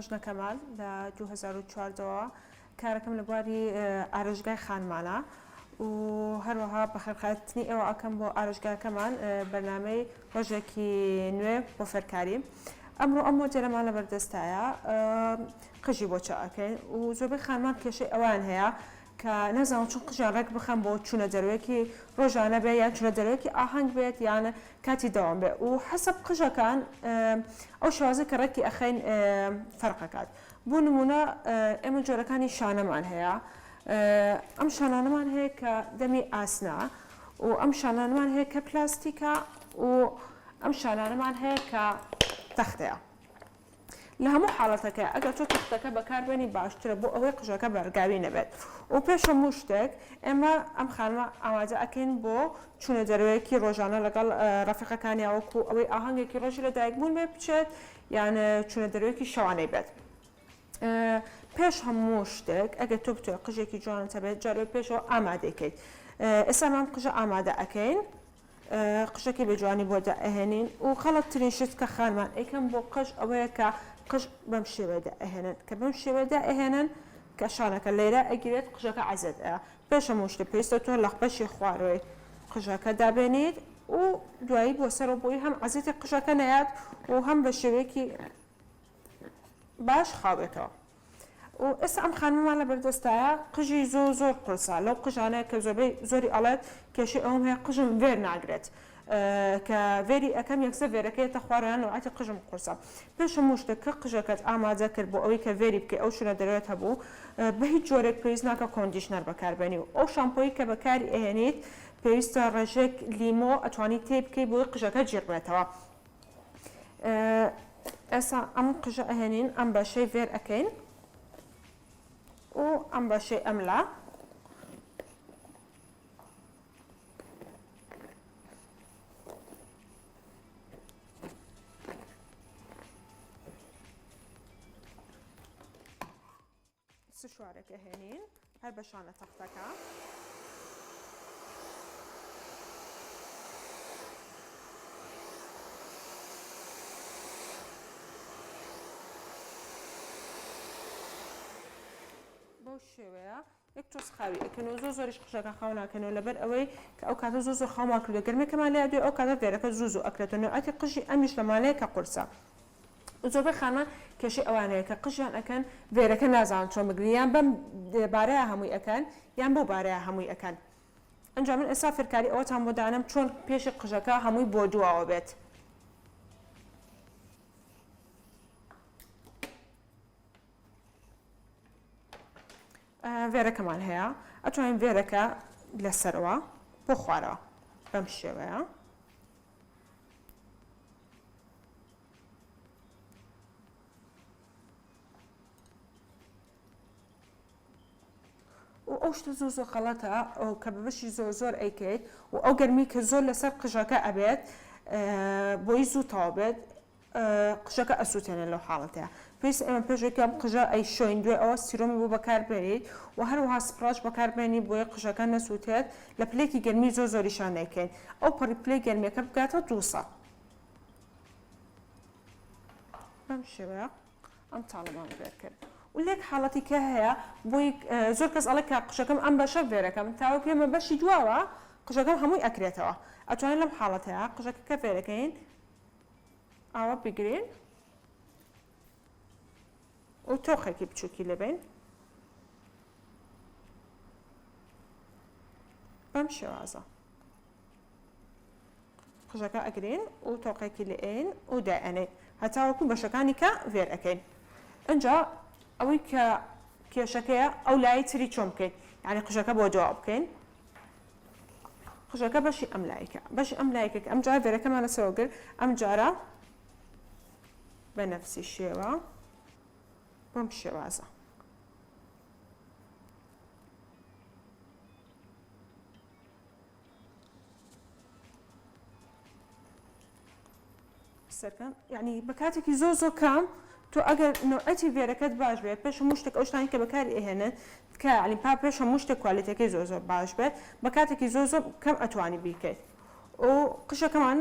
ڕۆژنە کەمال لە 2014ەوە کارەکەم لە بواری ئارۆژگای خانمانە و هەروەها بەخێرخاتنی ئێوە ئەکەم بۆ ئارۆژگاکەمان بەرنامەی ڕۆژێکی نوێ بۆ فەرکاری. ئەمڕۆ ئەم مۆدێلەمان لە بەردەستایە قژی بۆ چاکەین و زۆربەی خانمان کێشەی ئەوان هەیە کە نەزانم چون قژیان ڕێک بخەم بۆ چوونە دەروەیەکی ڕۆژانە بێ یان چوونە دەروەیەکی ئاهەنگ بێت یانە کاتی دەوام بێ و حەسەب قژەکان ئەو شوازە کە ڕێکی ئەخەین فەرقەکات. بۆ نمونە ئێمە جۆرەکانی شانەمان هەیە، ئەم شانانەمان هەیە کە دەمی ئاسنا و ئەم شانانەمان هەیە کە پلاستیکە و ئەم شانانەمان هەیە کە تەختەیە. لە هەموو حاڵەتەکە ئەگەر تۆ تەختەکە بەکاربێنی باشترە بۆ ئەوەی قژەکە بەرگاوی نەبێت و پێش هەموو شتێک ئێمە ئەم خانمە ئامادە ئەکەین بۆ چوونە دەروەیەکی ڕۆژانە لەگەڵ ڕەفیقەکانی وەکو ئەوەی ئاهەنگێکی ڕۆژی لە دایکبوون بێ بچێت یان چوونە دەروەیەکی شەوانەی بێت. پێش هەموو شتێک ئەگەر تۆ بتوێت قژێکی جوانت هەبێت جارێ پێشەوە ئامادەکەیت. ئێستا ئەم قژە ئامادە ئەکەین، قژەکەی بە جوانی بۆ دائەهێنین و خەڵەتترین شت کە خانمان ئەیکەم بۆ قژ ئەوەیە کە قژ بەم شێوەیەدا ئەهێنن کە بەم شێوەیەدا ئەهێنن کە شانەکە لێرە ئەگرێت قژەکە عەزت ئەیە. پێش هەموو شتە پێویستە تۆ لە بەشی خواروەی قژەکە دابێنیت و دوایی بۆ سەرەوە بۆی هەم عەزەتی قژەکە نەیات و هەم بە شێوەیەکی باش خاوێتەوە. و ئێستا ئەم خانممان لە بەردەستایە قژی زۆر قورسە لەو قژانەیە کە زۆری ئەڵێت کێشەی ئەوم هەیە قژم وێر ناگرێت کە وێری ئەەکەم یەکسە وێرەکەیتە خوارەیان وعاتی قژم قورسە. پێش هەموو شتێک کە قژەکەت ئامادە کرد بۆ ئەوەی کە وێری بکە ئەو شوونە دەروێت هەبوو بە هیچ جۆرێک پێویست ناکە کۆندیشنەر بەکاربێنی و ئەو شامپۆیی کە بەکاری ئەهێنیت پێویستە ڕێژێک لیمۆ ئەتوانی تێ بکەیت بۆی قژەکە جێر بێتەوە. ئێستا ئەم قژە ئەهێنین ئەم بەشەی وێر ئەەکەین و ئەم بەشەی ئەملا سشوارێکە هێنین هەر بەشانە تەختەکە بەو شێوەیە یەک تۆس خاوی ئەکەنەوە زۆریش قژەکە خاو ناکەنەوە لەبەر ئەوەی کە ئەو کاتە زۆر خاومان کردو گەرمێکەمان لێ دوێ ئەو کاتە وێرەکە زوو ئەکرێتەوە نوعەتی قژی ئەمیش لەمانەیە کە قورسە. زۆربەی خانمان کێشەی ئەوانەیە کە قژیان ئەکەن وێرەکە نازانن چۆن بگرن یان بەم بارەیە هەمووی ئەکەن یان بۆ بارەیە هەمووی ئەکەن. ئەنجا من ئێستا فێرکاری ئەوەتان بۆ دانم چۆن پێشی قژەکە هەمووی بۆ دواوە بێت. وێرەکەمان هەیە ئەتوانین وێرەکە لەسەرەوە بۆ خوارەوە بەم شێوەیە و ئەو شتە زۆر خەڵەتە ئەو کە بەشی زۆر ئەیکەیت و ئەو گەرمی کە زۆر لەسەر قژەکە ئەبێت بۆی زوو تاوا بێت قژەکە ئەسووتێنێت لەو حاڵەتەیە. پێویستە ئێمە پێشێکی ئەم قژە ئەیشۆین دوێ ئەوە سیرۆمی بۆ بەکاربێنیت و هەروەها سپڕاش بەکاربێنی بۆیە قژەکە نەسووتێت لە پلێکی گەرمی زۆریشان نەیکەین ئەو پلەی گەرمیەکە بگاتە 200 بەم شێوەیە ئەم تاڵەمان وێر کرد. و لێک حاڵەتی کە هەیە بۆی زۆر کەس ئەڵێ کە قژەکەم ئەم بەشە وێرەکەم تاوە پێمە بەشی دواوە قژەکەم هەمووی ئەکرێتەوە. ئەتوانین لەم حاڵەتەیە قژەکە کە وێرەکەین ئاوە بگرین و تۆخێکی بچووکی لەبین بەم شێوازە قژەکە ئەگرین و تۆقێکی لێین و دائەنێ هەتاوەکو بەشەکانی کە وێر ئەەکەین. ئەنجا ئەوەی کە کێشەکەیە ئەو لای تری چۆن بکەین یعنی قژەکە بۆ جواب بکەین. قژەکە بەشی ئەم لایکە بەشی ئەم لایکە ئەم جار وێرەکەمان لەسەرەوە گرت ئەم جارە بە نەفسی شێوە بەم شێوازە سەرکەم یعنی بە کاتێکی زۆر کەم تۆ ئەگەر نوعەتی وێرەکەت باش بێت پێش هەموو شتێک ئەو شتانی کە بەکاری ئەهێنن کە یعنی پێش هەموو شتێک کوالیتەکەی زۆر باش بێت بە کاتێکی زۆر کەم ئەتوانی بیکەیت و قژەکەمان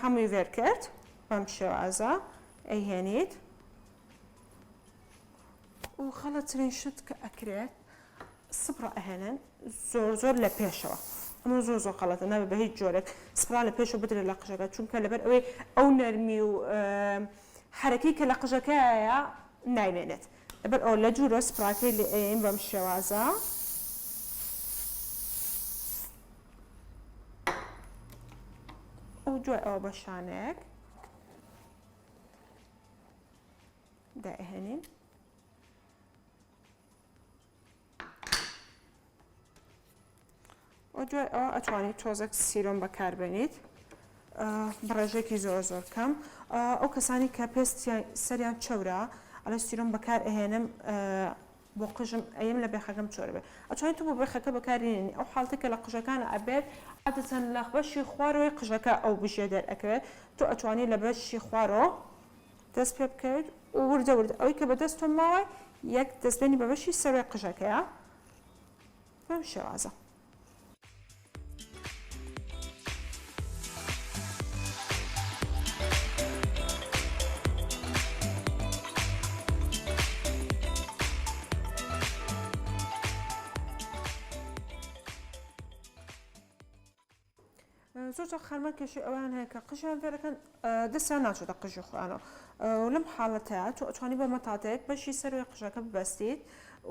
هەمووی وێر کرد بەم شێوازە ئەیهێنیت و خەڵەترین شت کە ئەکرێت سپڕە ئەهێنن زۆر لە پێشەوە ئەمە زۆر خەڵەتە نابێت بە هیچ جۆرێک سپرا لە پێشەوە بدرێت لە قژەکە چونکە لەبەر ئەوەی ئەو نەرمی و حرەکەی کە لە قژەکەیە نایمێنێت لەبەر ئەو لە جوورە سپراکەی لێ ئەین بەم شێوازە و دوای ئەوە بە شانێک دائهێنین و دوای ئەوە ئەتوانیت تۆزێک سیرۆم بەکاربێنیت بە ڕێژێکی زۆر کەم ئەو کەسانی کە پێستیان سەریان چەورە ئەلە سیرۆم بەکار ئەهێنم بۆ قژم ئەیم لە بێخەکەم چۆرە بێت ئەتوانیت تو بۆ بێخەکە بەکارێنی ئەو حاڵتێکە لە قژەکانە ئەبێت عادەتەن لە بەشی خوارەوەی قژەکە ئەو بژێ دەرئەکەوێت تۆ ئەتوانی لە بەشی خوارەوە دەست پێ بکەوێت و وردە ئەوەی کە بەدەست تۆ ماوە یەک دەستبێنی بە بەشی سەروەی قژەکەیە بەم شێوازە زۆر خانمان کێشەی ئەوان هەیە کە قژیان فێرەکەن دەستیان ناچێتە قژی خۆیانەوە و لەم حاڵەتەیە تۆ ئەتوانی بە مەتاتێک بەشی سەروەی قژەکە ببەستیت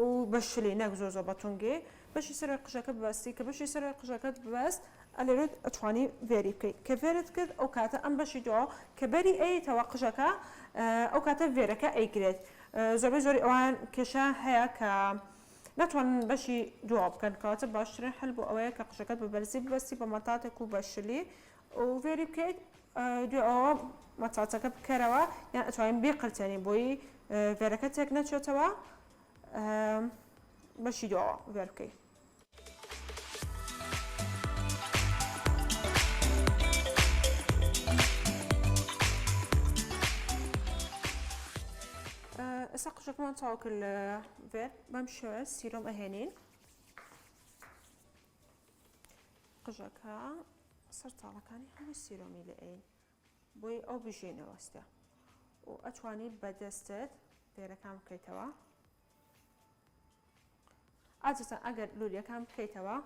و بە شلی نەک زۆر بە تونگی بەشی سەروەی قژەکە ببەستی کە بەشی سەروەی قژەکەت ببەست ئەلێرێت ئەتوانی فێری بکەیت کە فێرت کرد ئەو کاتە ئەم بەشی دووە کە بەری ئەیتەوە قژەکە ئەو کاتە فێرەکە ئەیگرێت زۆری ئەوان کێشە هەیە کە ناتوانن بەشی دووە بکەن کەواتە باشترین حل بۆ ئەوەیە کە قژەکەت ببەرزی ببەستی بە مەتاتێک و بە شلی و فێری بکەیت دوێ ئەوە مەتاتەکە بکەرەوە یان ئەتوانین بێقرتێنی بۆی فێرەکە تێک نەچێتەوە بەشی دووەوە فێر بکەیت ئێستا قژەکەمان تەواو کرد لە فێر بەم شێوە سیرۆم ئەهێنین قژەکە سەر تاڵەکانی هەموو سیرۆمی لە ئەین بۆی ئەو بژێنەوەستە و ئەتوانی بەدەستت فێرەکان بکەیتەوە عادەتەن ئەگەر لولیەکان بکەیتەوە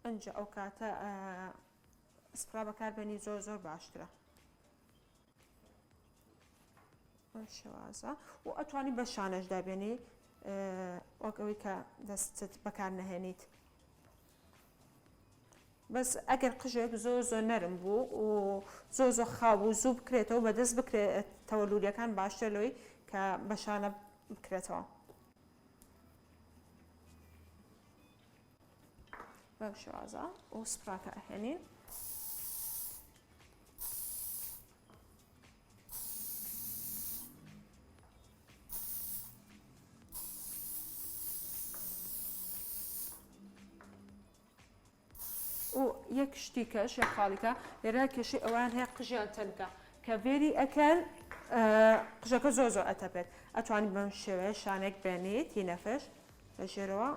ئەنجە ئەو کاتە سپرا بەکاربێنی زۆر باشترە شێوازە و ئەتوانی بە شانەش دابێنی وەک ئەوەی کە دەستت بەکار نەهێنیت بەس ئەگەر قژێک زۆر نەرم بوو و زۆر خاو و زوو بکرێتەوە بەدەست بکرێتەوە لولیەکان باشتر لەوەی کە بە شانە بکرێتەوە بەم شێوازە و سپراکە ئەهێنین و یەک شتی کەش یا خاڵیکە لێرە کێشەی ئەوان هەیە قژیان تەنکە کە فێری ئەکەن قژەکە زۆر ئەتەپێت ئەتوانی بەم شێوەیە شانێک بێنیت هی نەفش لە ژێرەوە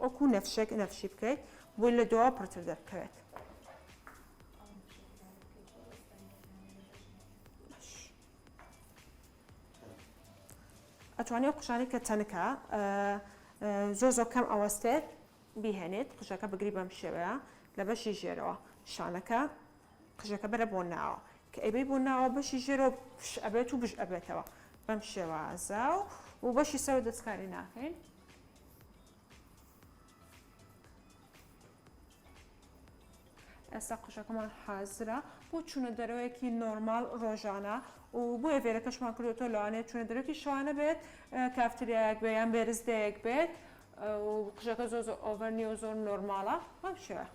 وەکو نەفشێک نەفشی بکەیت بۆی لە دووە پڕتر دەبکەوێت ئەتوانی ئەو قژانی کە تەنکە زۆر کەم ئەوەستێت بیهێنێت قژەکە بگری بەم شێوەیە لە بەشی ژێرەوە شانەکە قژەکە بەرە بۆ ناوە کە ئەبێ بۆ ناوە بەشی ژێرەوە پش ئەبێت و بژ ئەبێتەوە بەم شێوازە و بەشی سەر دەستکاری ناکەین ئێستا قژەکەمان حازرە بۆ چوونە دەرەوەیەکی نۆرمال ڕۆژانە و بۆیە فێرەکەشمان کردوێتەوە لەوانەیە چوونە دەرەوەیەکی شەوانە بێت کافتریایەک بێت یان بێرزدەیەک بێت و قژەکە زۆر ئۆڤەر نیە و زۆر نۆرماڵە بەم شێوە